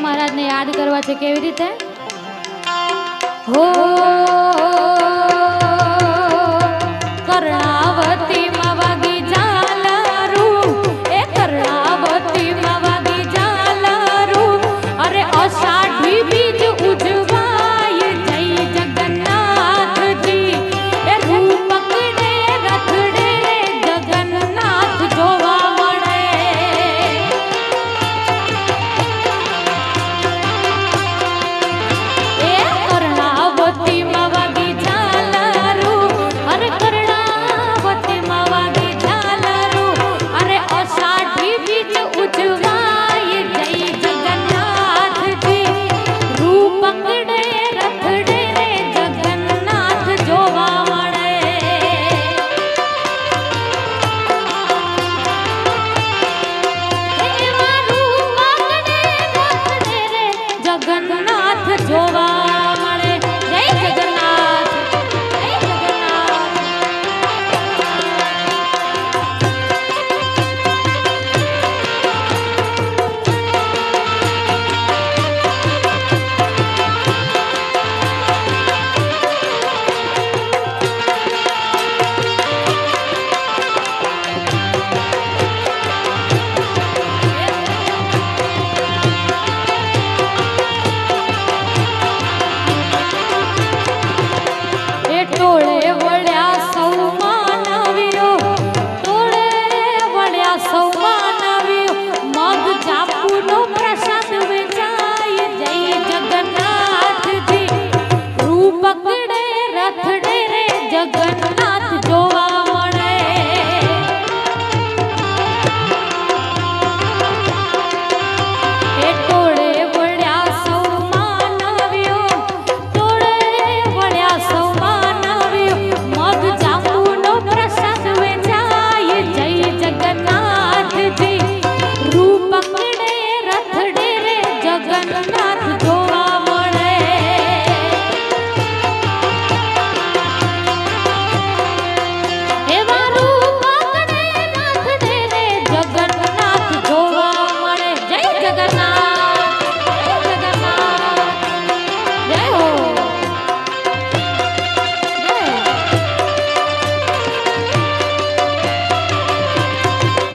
महाराज ने याद करवा छे केवी रीते हो कर्णावती मावागी जालारू ए कर्णावती मावागी जालारू अरे अषाढ़ी बीज उजवाय जय जगन्नाथ जी ए रूपकड़े रथड़े जगन्नाथ जोवा मळे ए कर्णावती मावागी जालारू अरे कर्णावती मावागी जालारू अरे अषाढ़ी बीज उजवाय जय जगन्नाथ जी रूपकड़े रथड़े जगन्नाथ जोवा मळे एवा रूपकड़े रथड़े जगन्नाथ जोवा